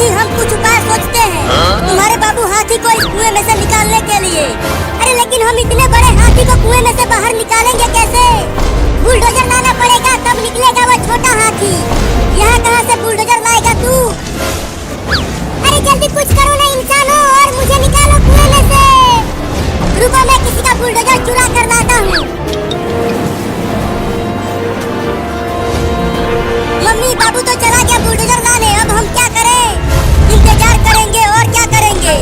हाथी हम कुछ उपाय सोचते हैं तुम्हारे बाबू हाथी को इस कुएं में से निकालने के लिए। अरे लेकिन हम इतने बड़े हाथी को कुएं में से बाहर निकालेंगे कैसे? बुलडोजर लाना पड़ेगा तब निकलेगा वो छोटा हाथी। यहाँ कहाँ से बुलडोजर लाएगा तू? अरे जल्दी कुछ करो ना इंसानों और मुझे निकालो कुएं में से। रुको मैं किसी का बुलडोजर चुरा कर लाता हूँ। मम्मी बाबू तो चला गया बुलडोजर लाने, अब हम क्या करें? इंतजार करेंगे और क्या करेंगे?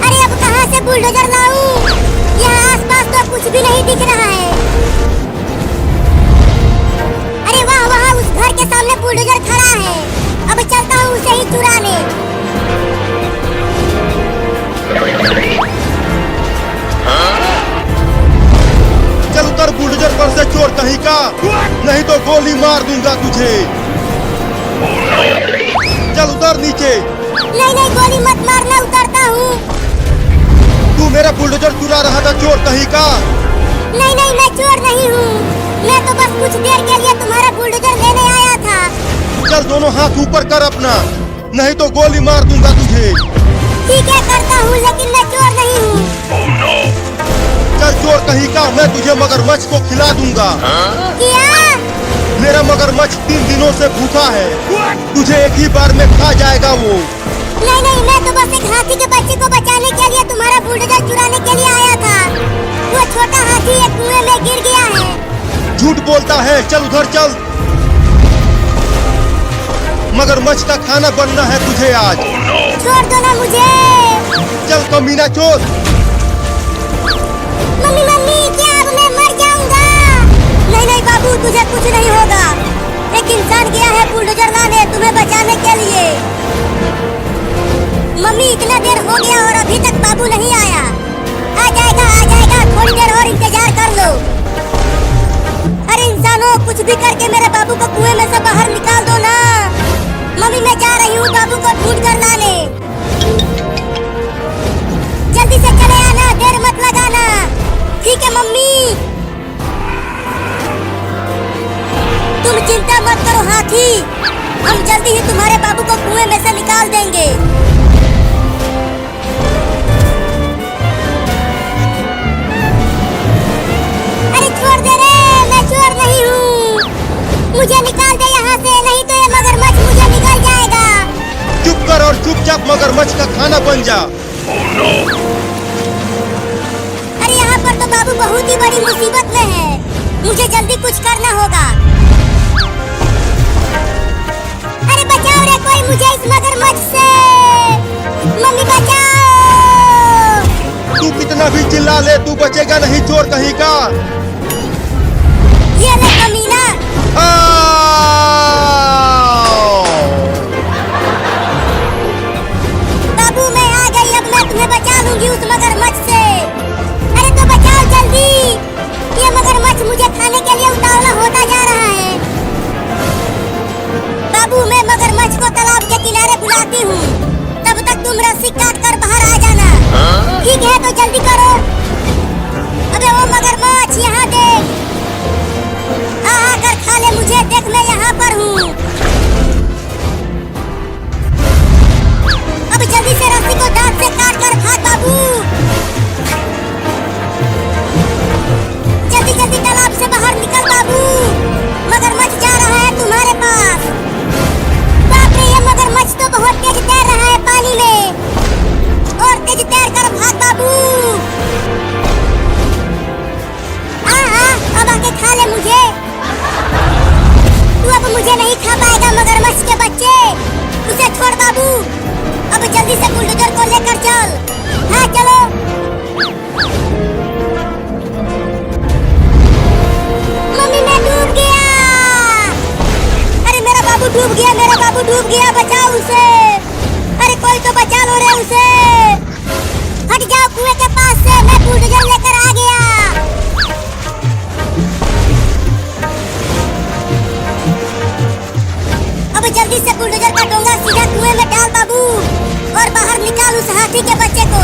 अरे अब कहाँ से बुलडोजर लाऊं? यहाँ आसपास तो कुछ भी नहीं दिख रहा है। अरे वाह वहाँ उस घर के सामने बुलडोजर खड़ा है। अब चलता हूँ उसे ही चुराने। चल उतर बुलडोजर पर से चोर कहीं का, नहीं तो गोली मार दूंगा तुझे। चल उतर नीचे। नहीं नहीं गोली मत मारना, उतरता हूँ। तू मेरा बुलडोजर चुरा रहा था चोर कहीं का। नहीं नहीं मैं चोर नहीं हूँ, मैं तो बस कुछ देर के लिए तुम्हारा बुलडोजर लेने आया था। चल दोनों हाथ ऊपर कर अपना, नहीं तो गोली मार दूंगा तुझे। ठीक है करता हूँ, लेकिन मैं चोर नहीं हूँ। चल चोर कहीं का, मैं तुझे मगरमच्छ को खिला दूंगा। क्या? मेरा मगरमच्छ 3 दिनों से भूखा है, तुझे एक ही बार में खा जाएगा वो। नहीं नहीं मैं तो बस एक हाथी के बच्चे को बचाने के लिए तुम्हारा बुलडोजर चुराने के लिए आया था। वो छोटा हाथी एक कुएं में गिर गया है। झूठ बोलता है, चल उधर चल। मगरमच्छ का खाना बनना है तुझे आज। छोड़ दो ना मुझे। चल कमीना चोर। मम्मी मम्मी क्या अब मैं मर जाऊंगा? नहीं नहीं बाबू तुझे कुछ नहीं होगा। एक इंसान गया है बुलडोजर लाने तुम्हें बचाने के लिए। मम्मी इतना देर हो गया और अभी तक बाबू नहीं आया। आ जाएगा, थोड़ी देर और इंतजार कर लो। अरे इंसानों कुछ भी करके मेरे बाबू को कुएं में से बाहर निकाल दो ना। मम्मी मैं जा रही हूँ बाबू को ढूंढ कर लाने। जल्दी से चले आना, देर मत लगाना। ठीक है मम्मी। तुम चिंता मत करो हाथी, हम जल्दी ही तुम्हारे बाबू को कुएं में से निकाल देंगे। अरे छोड़ दे रे, मैं चोर नहीं हूँ। मुझे निकाल दे यहाँ से, नहीं तो ये मगरमच्छ मुझे निकल जाएगा। चुप कर और चुपचाप मगरमच्छ का खाना बन जा। अरे यहाँ पर तो बाबू बहुत ही बड़ी मुसीबत में है, मुझे जल्दी कुछ करना होगा। अरे बचाओ रे कोई मुझे इस मगरमच्छ से। मम्मी बचाओ। तू कितना भी चिल्ला ले तू बचेगा नहीं चोर कहीं का। ये ले कमीना। बाबू मैं आ गई, अब मैं तुम्हें बचा लूंगी उस मगरमच्छ से। अरे तो बचाओ जल्दी, ये मगरमच्छ मुझे खाने के लिए उतावला होता जा रहा है। बाबू मैं मगरमच्छ को तालाब के किनारे बुलाती हूँ, तब तक तुम रस्सी काट कर बाहर आ जाना। ठीक है तो जल्दी करो। अबे वो मगरमच्छ यहाँ देख, आकर खा ले मुझे, देख मैं यहाँ पर हूँ। अब जल्दी से रस्सी को दांत से काट कर भाग बाबू। जल्दी जल्दी तालाब से बाहर निकल बाबू, मगरमच्छ जा रहा है तुम्हारे पास। बाप रे ये मगरमच्छ तो बहुत तेज तैर रहा है पानी में, और तेज तैर कर भाग बाबू। अब आके खा ले मुझे। तू अब मुझे नहीं खा पाएगा मगरमच्छ के बच्चे, उसे छोड़ बाबू। अब जल्दी से बुलडोजर को लेकर चल। हाँ चलो। मम्मी मैं डूब गया। अरे मेरा बाबू डूब गया, मेरा बाबू डूब गया, बचाओ उसे। अरे कोई तो बचा लो रे उसे। हट जाओ कुएं के पास से, मैं बुलडोजर लेकर आ गया। अब जल्दी से बुलडोजर का डोंगा सीधा कुएं में डाल बाबू, और बाहर निकाल उस हाथी के बच्चे को।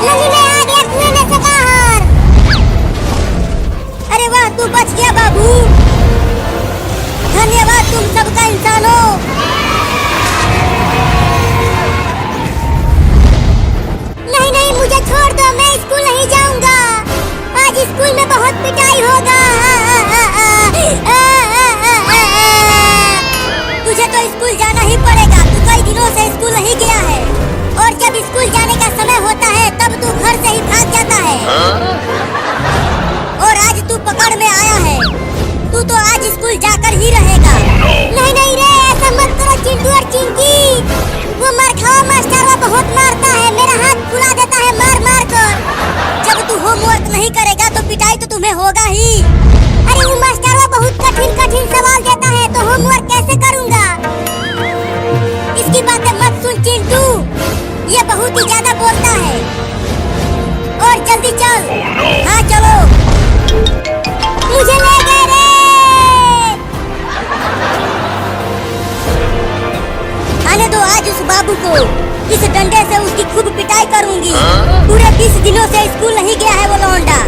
मम्मी मैं आ गया कुएं में जा बाबू। धन्यवाद तुम सबका इंसानों। नहीं नहीं मुझे छोड़ दो, मैं स्कूल नहीं जाऊंगा। आज स्कूल में बहुत पिटाई होगा। तुझे तो स्कूल जाना ही पड़ेगा, तू कई दिनों से स्कूल नहीं गया है और जब स्कूल जाने का समय होता है तब तू घर से ही भाग जाता है। और आज तू पकड़ में आया है, तू तो आज स्कूल जाकर ही रहेगा। नहीं नहीं रे, ऐसा मत करो चिंटू और चिंकी। वो मार खाओ मास्टर वो बहुत मारता है, मेरा हाथ फुला देता है मार मार कर। जब तू होमवर्क नहीं करेगा तो पिटाई तो तुम्हें होगा ही। अरे वो मास्टर वो बहुत कठिन कठिन सवाल देता है तो होमवर्क कैसे करूँगा। इसकी बातें मत सुन चिंटू, ये बहुत ही ज्यादा बोलता है। और जल्दी चल। हाँ चलो, मुझे ले गए रे। आने दो आज उस बाबू को, इस डंडे से उसकी खूब पिटाई करूंगी। पूरे 20 दिनों से स्कूल नहीं गया है वो लौंडा।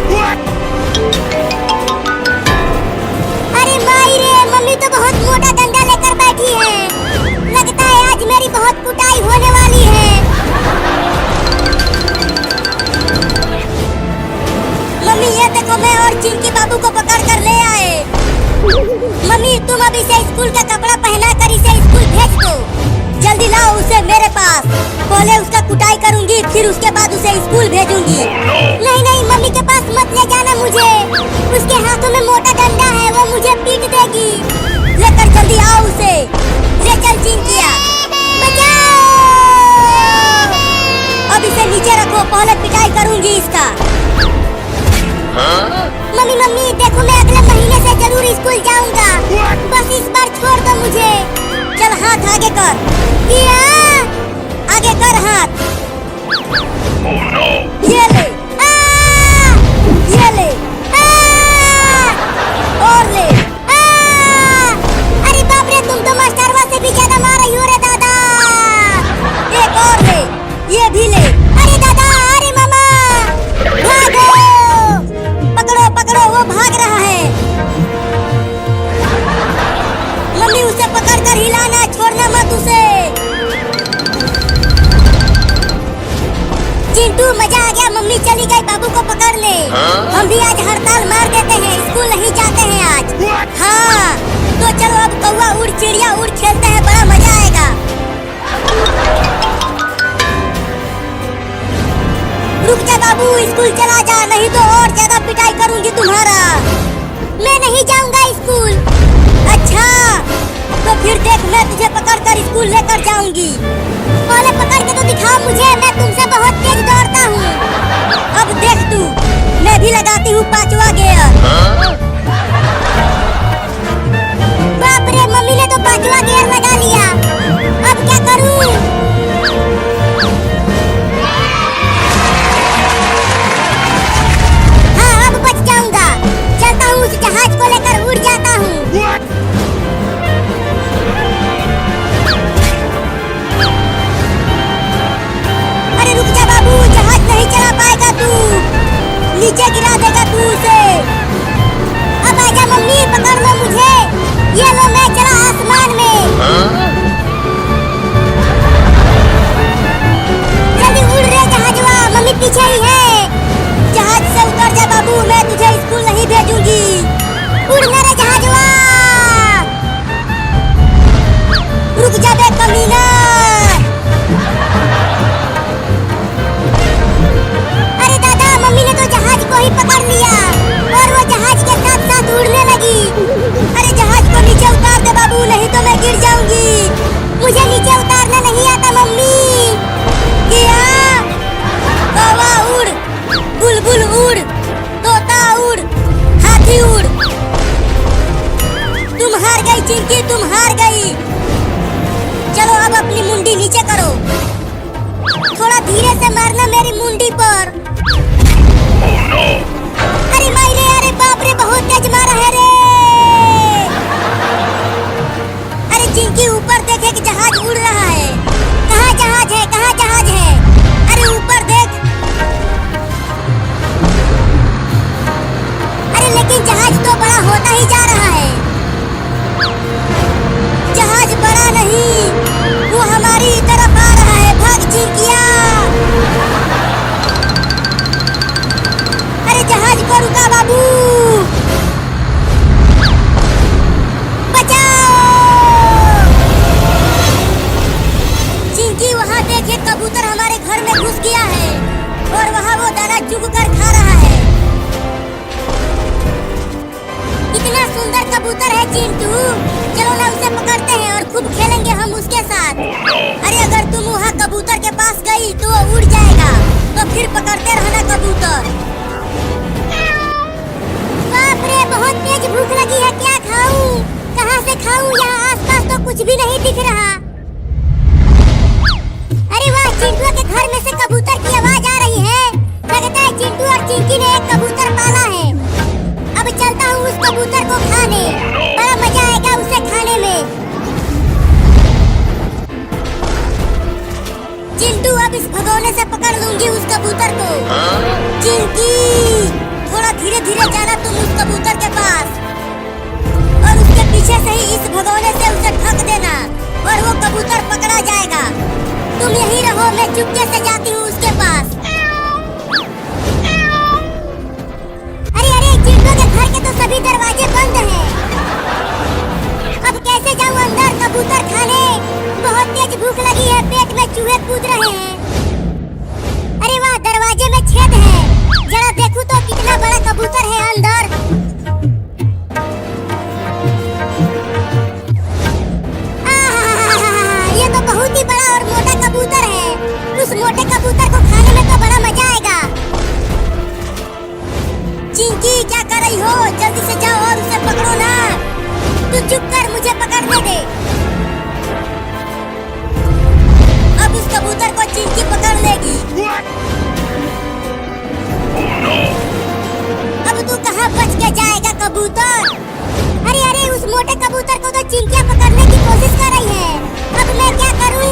अरे माई रे, मम्मी तो बहुत मोटा डंडा लेकर बैठी है। लगता है आज मेरी बहुत कुटाई होने वाली है। मम्मी ये देखो, मैं और चिंकी बाबू को पकड़ कर ले आए। मम्मी तुम अभी से स्कूल का कपड़ा पहना कर इसे स्कूल भेज दो। जल्दी लाओ उसे मेरे पास, पहले उसका कुटाई करूंगी फिर उसके बाद उसे स्कूल भेजूंगी। नहीं नहीं मम्मी के पास मत ले जाना मुझे, उसके हाथों में मोटा डंडा है, वो मुझे पीट देगी। लेकर जल्दी आओ उसे। ले चल चिंकिया, बचाओ। अब इसे नीचे रखो, पहले पिटाई करूंगी इसका। मम्मी मम्मी देखो, मैं अगले महीने से जरूर स्कूल जाऊंगा, बस इस बार छोड़ दो मुझे। चल हाथ आगे कर, आगे कर हाथ। ये ले, ये ले, और ले। अरे बाप रे, तुम तो मास्टरवा से भी ज्यादा मार रही हो रे दादा। एक और ले, ये भी ले। अरे दादा, अरे मामा, भागो। पकड़ो पकड़ो, वो भाग रहा है। मम्मी उसे पकड़कर हिलाना, छोड़ना मत उसे। चिंटू मजा आ गया, मम्मी चली गई बाबू को पकड़ने। हम भी आज हड़ताल मार देते हैं, स्कूल नहीं जाते हैं आज। हाँ तो चलो अब कौवा उड़ चिड़िया उड़ खेलते हैं, बड़ा मजा आएगा। रुक जा बाबू, स्कूल चला जा, नहीं तो और ज्यादा पिटाई करूंगी तुम्हारा। मैं नहीं जाऊंगा स्कूल। अच्छा तो फिर देख, मैं तुझे पकड़कर स्कूल लेकर जाऊंगी। पहले पकड़ के तो दिखाओ मुझे, मैं तुमसे बहुत तेज दौड़ता हूँ। अब देख तू, मैं भी लगाती हूँ 5वां गियर। बाप रे, मम्मी ने तो 5वां गियर लगा लिया, अब क्या करूँ। हाँ अब बच जाऊंगा, चलता हूँ उस जहाज को लेकर उड़ जाता हूँ। अरे रुक जा बाबू, जहाज नहीं चला पाएगा तू, नीचे गिरा देगा तू उसे। अब आजा मम्मी, पकड़ लो मुझे, ये लो मैं चला आसमान में। जल्दी उड़ रे जहाजवा, मम्मी पीछे ही है। जहाज से उतर जा बाबू, मैं तुझे स्कूल नहीं भेजूंगी। उड़ मेरे जहाजवा, रुक जा बे कमीना। अरे दादा, मम्मी ने तो जहाज को ही पकड़ लिया और वो जहाज के साथ साथ उड़ने लगी। अरे जहाज को नीचे उतार दे बाबू, नहीं तो मैं गिर जाऊंगी। मुझे नीचे उतारना नहीं आता मम्मी। क्या कौवा उड़, बुलबुल उड़, तोता उड़, हाथी उड़। तुम हार गई चिंकी, तुम हार गई। चलो अब अपनी मुंडी नीचे करो, थोड़ा धीरे से मारना मेरी मुंडी पर। अरे माई रे, अरे बाप रे, बहुत तेज मारा है रे। अरे चिंकी ऊपर देखे कि जहाज उड़ रहा है। कहाँ जहाज है, कहाँ जहाज है? अरे ऊपर देख। अरे लेकिन जहाज तो बड़ा होता ही अरे अगर तुम वहाँ कबूतर के पास गई तो वो उड़ जाएगा, तो फिर पकड़ते रहना कबूतर। बाप रे, बहुत तेज भूख लगी है, क्या खाऊं? कहाँ से खाऊं? यहाँ आसपास तो कुछ भी नहीं दिख रहा। अरे वाह, चिंटू के घर में से कबूतर की आवाज आ रही है। लगता है चिंटू और चिंकी ने एक कबूतर पाला है। अब चलता हूँ उस कबूतर को खाने, बड़ा मजा आएगा उसे खाने में। चिंटू, अब इस भगोने से पकड़ लूंगी उस कबूतर को। चिंकी, थोड़ा धीरे धीरे जाना तुम उस कबूतर के पास, और उसके पीछे से ही इस भगोने से उसे ठक देना, और वो कबूतर पकड़ा जाएगा। तुम यहीं रहो, मैं चुपके से जाती हूँ उसके पास। अरे अरे, चिंटू के घर के तो सभी दरवाजे बंद हैं। अब कैसे जाऊँ अंदर कबूतर खाने? बहुत तेज भूख लगी है, पेट में चूहे कूद रहे हैं। अरे वाह, दरवाजे में छेद है, जरा देखूं तो कितना बड़ा कबूतर है अंदर। ये तो बहुत ही बड़ा और मोटा कबूतर है। उस मोटे कबूतर को खाने में तो बड़ा मजा आएगा। चिंकी, क्या कर रही हो? जल्दी से जाओ और उसे पकड़ो ना। तू चुप कर, मुझे पकड़ने दे। अब उस कबूतर को चिंकी पकड़ लेगी। अब तू कहाँ बच के जाएगा कबूतर? अरे अरे, उस मोटे कबूतर को तो चिंकियाँ पकड़ने की कोशिश कर रही है। अब मैं क्या करूं?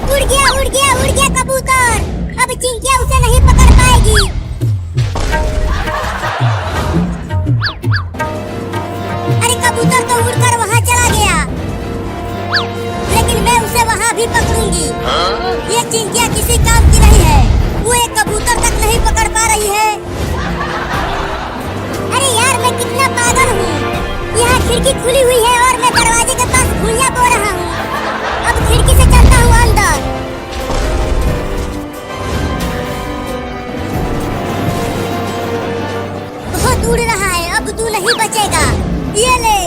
उड़ गया उड़ गया उड़ गया कबूतर। अब चिंकियाँ उसे नहीं पकड़ पाएगी। अरे कबूतर तो उड़कर वहाँ चला गया, लेकिन मैं उसे वहाँ भी पकड़ूंगी। ये चिंकियाँ किसी काम की नहीं है, वो एक कबूतर तक नहीं पकड़ पा रही है। अरे यार, मैं कितना पागल हूँ। यहाँ खिड़की खुली हुई है और मैं दरवाजे के पास घुड़ियाँ बो रहा हूँ। अब खिड़की से चलता हूँ अंदर। बहुत उड़ रहा है, अब तू नहीं बचेगा। ये ले,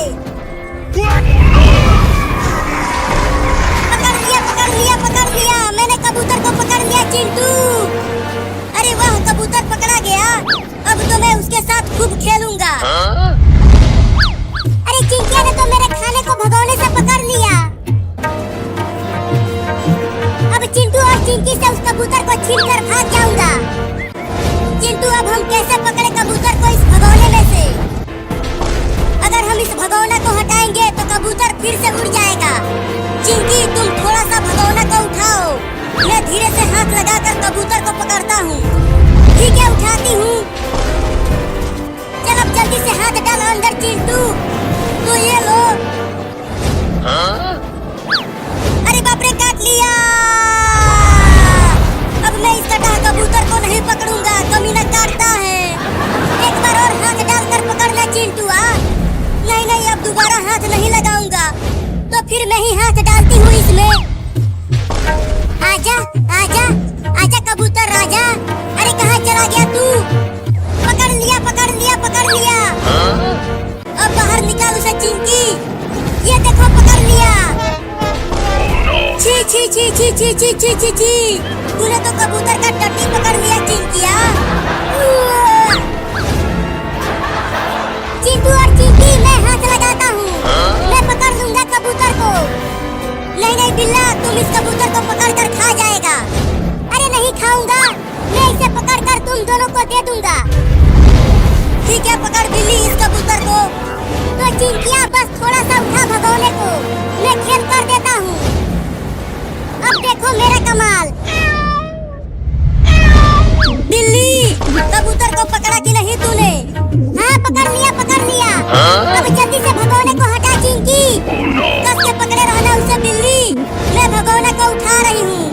पकड़ लिया, मैंने कबूतर को पकड़ लिया चिंटू। अरे वाह, कबूतर पकड़ा गया। अब तो मैं उसके साथ खूब खेलूंगा। अरे चिंकिया ने तो मेरे खाने को भगोने से पकड़ लिया। अब चिंटू और चिंकी से उस कबूतर को छीनकर भाग जाऊंगा। चिंटू, अब हम कैसे पकड़े कबूतर को इस भगोने में से? अगर हम इस भगोना को हटाएंगे तो कबूतर फिर से उड़ जाएगा। चिंकी, तुम थोड़ा सा भगोना को उठाओ, मैं धीरे से हाथ लगाकर कबूतर को पकड़ता हूँ। ठीक है, उठाती हूँ। चल अब जल्दी से हाथ डाल अंदर चिंटू। तो ये लो। अरे बाप रे, काट लिया। अब मैं इस कटा कबूतर को नहीं पकड़ूंगा, कमीना काटता है। एक बार और हाथ डालकर पकड़ना चिंटू। नहीं नहीं, अब दोबारा हाथ नहीं लगाऊंगा, तो फिर मैं ही हाथ डालती हूँ इसमें। आजा आजा आजा कबूतर राजा। अरे कहाँ चला गया तू? पकड़ लिया पकड़ लिया पकड़ लिया। अब बाहर निकाल उसे चिंकी। ये देखो, पकड़ लिया। छी छी छी छी छी छी छी छी छी, तूने तो कबूतर का टट्टी पकड़ लिया चिंकिया। चिंटू और चिंकी, मैं हाथ लगाता हूँ, मैं पकड़ लूंगा कबूतर को। नहीं नहीं बिल्ला, तुम इस कबूतर को पकड़ कर खा जाएगा। अरे नहीं खाऊंगा, मैं इसे पकड़ कर तुम दोनों को दे दूंगा। ठीक है, पकड़ बिल्ली इस कबूतर को। तो चिंकिया, बस थोड़ा सा उठा भगोने को, मैं खेल कर देता हूँ। अब देखो मेरा कमाल। बिल्ली, कबूतर को पकड़ा कि नहीं तूने? हाँ, पकड़ लिया पकड़ लिया। अब जल्दी से भगोने को हटा चिंकी। कस के पकड़े रहना उसे बिल्ली, मैं भगोने को उठा रही हूँ।